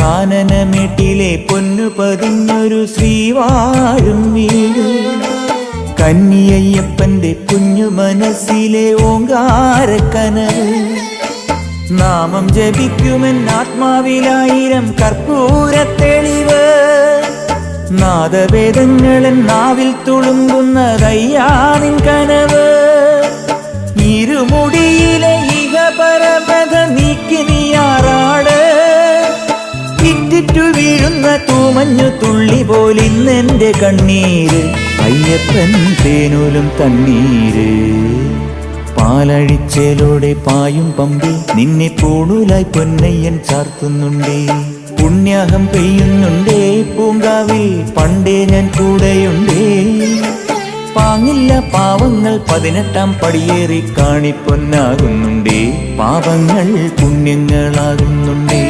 കാനനമേട്ടിലെ പൊന്നു പതിഞ്ഞൊരു ശ്രീവാഴും വീട്, കന്നിയയ്യപ്പന്റെ കുഞ്ഞു മനസ്സിലെ ഓങ്കാരക്കനവ്. നാമം ജപിക്കുമെൻ ആത്മാവിലായിരം കർപ്പൂരത്തെളിവ്, നാദവേദങ്ങളൻ നാവിൽ തുളുമ്പുന്നതയ്യാനിൻ കനവ്. ഇരുമുടിയിലെ ഇഹപരമത നീക്കി നീയാറാട്, ഇറ്റിറ്റു വീഴുന്ന തൂമഞ്ഞു തുള്ളി പോലിന്നെന്റെ കണ്ണീര്. അയ്യപ്പൻ തേനൂലും തണ്ണീര്. പാലഴിച്ചേലോടെ പായും പമ്പി നിന്നെ പൂണൂലായി പൊന്നയ്യൻ ചാർത്തുന്നുണ്ടേ. പുണ്യാഹം പെയ്യുന്നുണ്ടേ പൂങ്കാവിൽ പണ്ടേ ഞാൻ കൂടെയുണ്ടേ. പാങ്ങില്ല പാവങ്ങൾ 18-ാം പടിയേറി കാണിപ്പൊന്നാകുന്നുണ്ടേ. പാപങ്ങൾ പുണ്യങ്ങളാകുന്നുണ്ടേ.